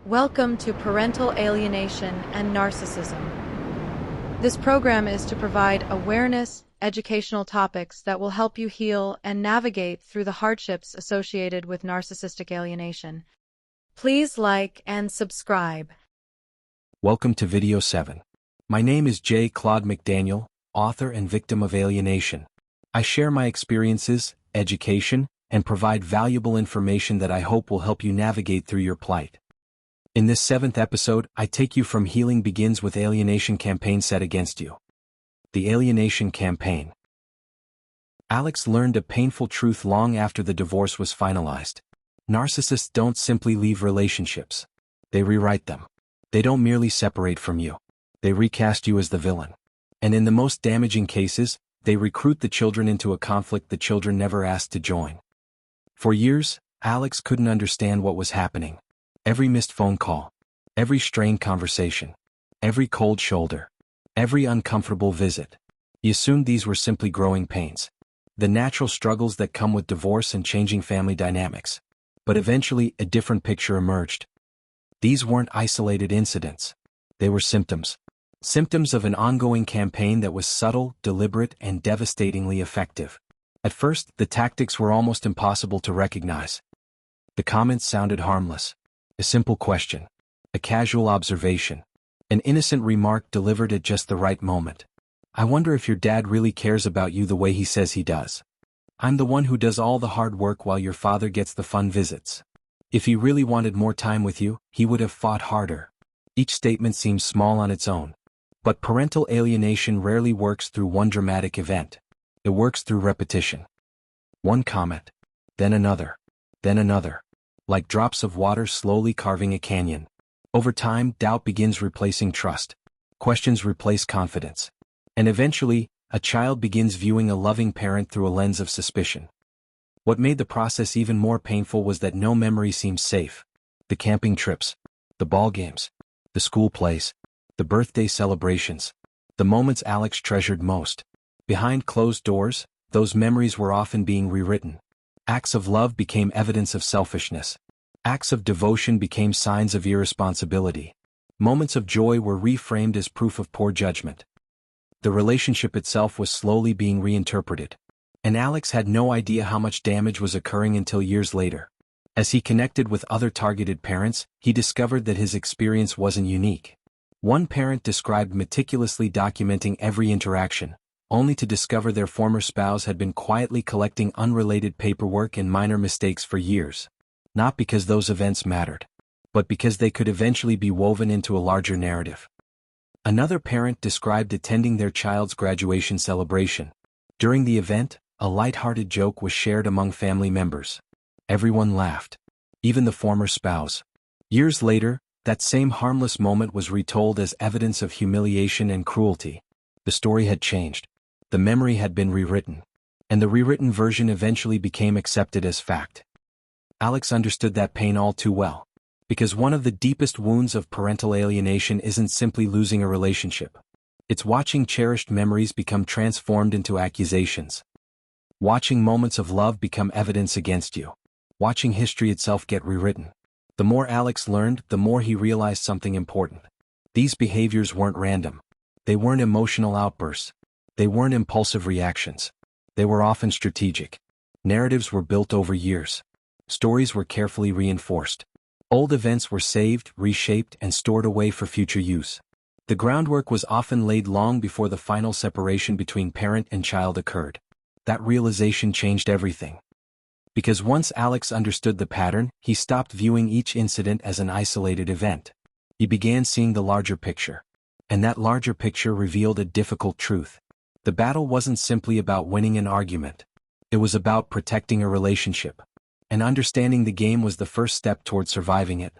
Welcome to Parental Alienation and Narcissism. This program is to provide awareness, educational topics that will help you heal and navigate through the hardships associated with narcissistic alienation. Please like and subscribe. Welcome to Video 7. My name is J. Claude McDaniel, author and victim of alienation. I share my experiences, education, and provide valuable information that I hope will help you navigate through your plight. In this 7th episode, I take you from Healing Begins with Alienation Campaign Set Against You. The Alienation Campaign. Alex learned a painful truth long after the divorce was finalized. Narcissists don't simply leave relationships. They rewrite them. They don't merely separate from you. They recast you as the villain. And in the most damaging cases, they recruit the children into a conflict the children never asked to join. For years, Alex couldn't understand what was happening. Every missed phone call, every strained conversation, every cold shoulder, every uncomfortable visit. He assumed these were simply growing pains, the natural struggles that come with divorce and changing family dynamics. But eventually, a different picture emerged. These weren't isolated incidents. They were symptoms. Symptoms of an ongoing campaign that was subtle, deliberate, and devastatingly effective. At first, the tactics were almost impossible to recognize. The comments sounded harmless. A simple question, a casual observation, an innocent remark delivered at just the right moment. I wonder if your dad really cares about you the way he says he does. I'm the one who does all the hard work while your father gets the fun visits. If he really wanted more time with you, he would have fought harder. Each statement seems small on its own. But parental alienation rarely works through one dramatic event. It works through repetition. One comment, then another, then another. Like drops of water slowly carving a canyon. Over time, doubt begins replacing trust. Questions replace confidence. And eventually, a child begins viewing a loving parent through a lens of suspicion. What made the process even more painful was that no memory seemed safe. The camping trips, the ball games, the school plays, the birthday celebrations, the moments Alex treasured most. Behind closed doors, those memories were often being rewritten. Acts of love became evidence of selfishness. Acts of devotion became signs of irresponsibility. Moments of joy were reframed as proof of poor judgment. The relationship itself was slowly being reinterpreted. And Alex had no idea how much damage was occurring until years later. As he connected with other targeted parents, he discovered that his experience wasn't unique. One parent described meticulously documenting every interaction, only to discover their former spouse had been quietly collecting unrelated paperwork and minor mistakes for years. Not because those events mattered, but because they could eventually be woven into a larger narrative. Another parent described attending their child's graduation celebration. During the event, a light-hearted joke was shared among family members. Everyone laughed, even the former spouse. Years later, that same harmless moment was retold as evidence of humiliation and cruelty. The story had changed. The memory had been rewritten, and the rewritten version eventually became accepted as fact. Alex understood that pain all too well, because one of the deepest wounds of parental alienation isn't simply losing a relationship. It's watching cherished memories become transformed into accusations. Watching moments of love become evidence against you. Watching history itself get rewritten. The more Alex learned, the more he realized something important. These behaviors weren't random. They weren't emotional outbursts. They weren't impulsive reactions. They were often strategic. Narratives were built over years. Stories were carefully reinforced. Old events were saved, reshaped, and stored away for future use. The groundwork was often laid long before the final separation between parent and child occurred. That realization changed everything. Because once Alex understood the pattern, he stopped viewing each incident as an isolated event. He began seeing the larger picture. And that larger picture revealed a difficult truth. The battle wasn't simply about winning an argument. It was about protecting a relationship. And understanding the game was the first step toward surviving it.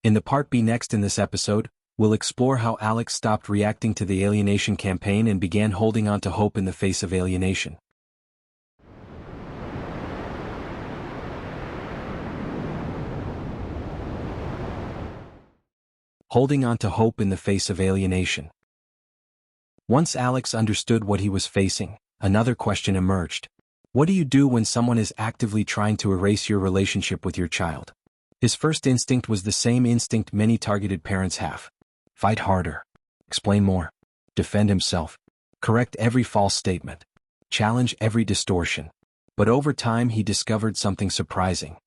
In the part B next in this episode, we'll explore how Alex stopped reacting to the alienation campaign and began holding on to hope in the face of alienation. Holding on to hope in the face of alienation. Once Alex understood what he was facing, another question emerged. What do you do when someone is actively trying to erase your relationship with your child? His first instinct was the same instinct many targeted parents have. Fight harder. Explain more. Defend himself. Correct every false statement. Challenge every distortion. But over time he discovered something surprising.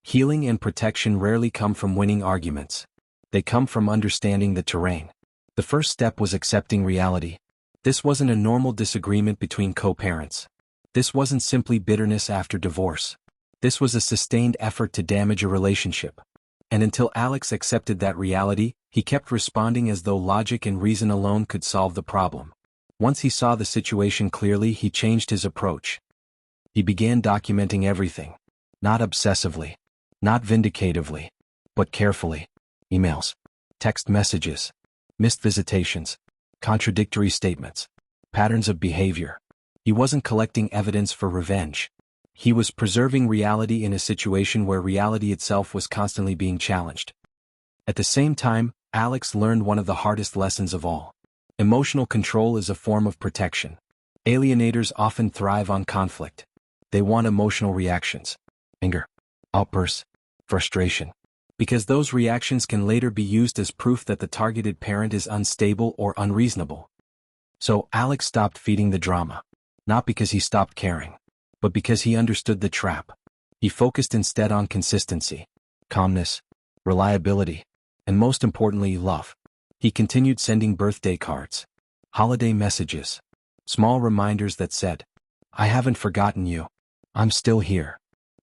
Healing and protection rarely come from winning arguments. They come from understanding the terrain. The first step was accepting reality. This wasn't a normal disagreement between co-parents. This wasn't simply bitterness after divorce. This was a sustained effort to damage a relationship. And until Alex accepted that reality, he kept responding as though logic and reason alone could solve the problem. Once he saw the situation clearly, he changed his approach. He began documenting everything. Not obsessively. Not vindicatively. But carefully. Emails. Text messages. Missed visitations. Contradictory statements. Patterns of behavior. He wasn't collecting evidence for revenge. He was preserving reality in a situation where reality itself was constantly being challenged. At the same time, Alex learned one of the hardest lessons of all. Emotional control is a form of protection. Alienators often thrive on conflict. They want emotional reactions. Anger. Outbursts. Frustration. Because those reactions can later be used as proof that the targeted parent is unstable or unreasonable. So Alex stopped feeding the drama. Not because he stopped caring, but because he understood the trap. He focused instead on consistency, calmness, reliability, and most importantly, love. He continued sending birthday cards, holiday messages, small reminders that said, "I haven't forgotten you. I'm still here.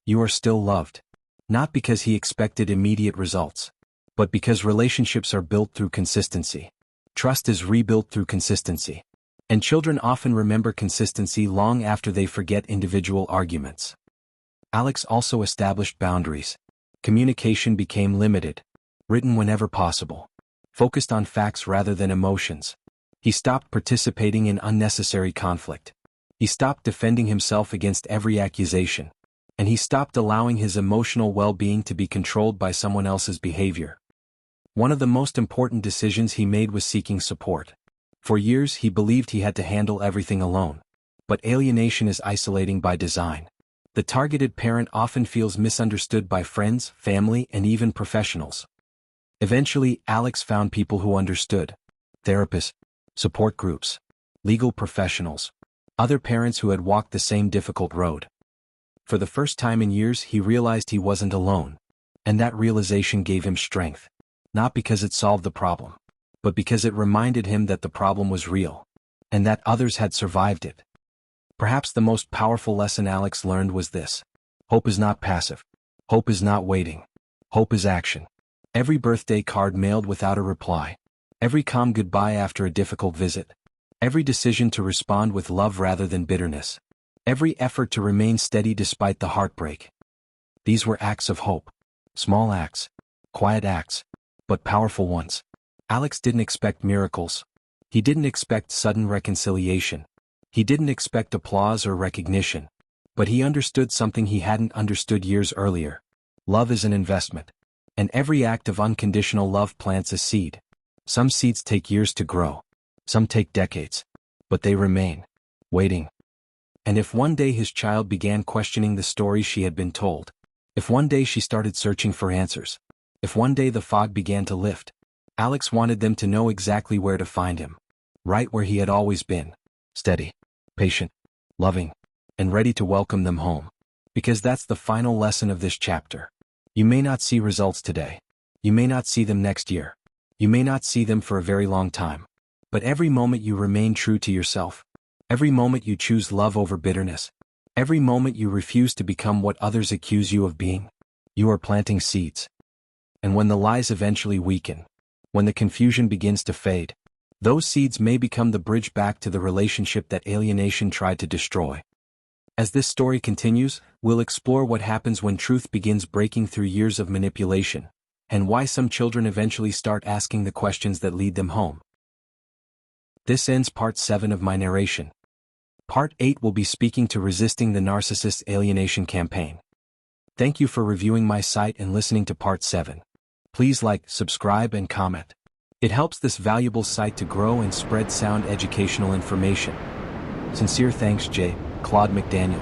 You are still loved." Not because he expected immediate results, but because relationships are built through consistency. Trust is rebuilt through consistency. And children often remember consistency long after they forget individual arguments. Alex also established boundaries. Communication became limited, written whenever possible, focused on facts rather than emotions. He stopped participating in unnecessary conflict. He stopped defending himself against every accusation. And he stopped allowing his emotional well-being to be controlled by someone else's behavior. One of the most important decisions he made was seeking support. For years he believed he had to handle everything alone. But alienation is isolating by design. The targeted parent often feels misunderstood by friends, family, and even professionals. Eventually, Alex found people who understood. Therapists, support groups, legal professionals, other parents who had walked the same difficult road. For the first time in years he realized he wasn't alone. And that realization gave him strength. Not because it solved the problem, but because it reminded him that the problem was real, and that others had survived it. Perhaps the most powerful lesson Alex learned was this. Hope is not passive. Hope is not waiting. Hope is action. Every birthday card mailed without a reply. Every calm goodbye after a difficult visit. Every decision to respond with love rather than bitterness. Every effort to remain steady despite the heartbreak. These were acts of hope. Small acts. Quiet acts. But powerful ones. Alex didn't expect miracles. He didn't expect sudden reconciliation. He didn't expect applause or recognition. But he understood something he hadn't understood years earlier. Love is an investment. And every act of unconditional love plants a seed. Some seeds take years to grow. Some take decades. But they remain. Waiting. And if one day his child began questioning the stories she had been told, if one day she started searching for answers, if one day the fog began to lift, Alex wanted them to know exactly where to find him. Right where he had always been. Steady, patient, loving, and ready to welcome them home. Because that's the final lesson of this chapter. You may not see results today. You may not see them next year. You may not see them for a very long time. But every moment you remain true to yourself, every moment you choose love over bitterness, every moment you refuse to become what others accuse you of being, you are planting seeds. And when the lies eventually weaken, when the confusion begins to fade, those seeds may become the bridge back to the relationship that alienation tried to destroy. As this story continues, we'll explore what happens when truth begins breaking through years of manipulation, and why some children eventually start asking the questions that lead them home. This ends part 7 of my narration. Part 8 will be speaking to resisting the narcissist alienation campaign. Thank you for reviewing my site and listening to part 7. Please like, subscribe, and comment. It helps this valuable site to grow and spread sound educational information. Sincere thanks, J. Claude McDaniel.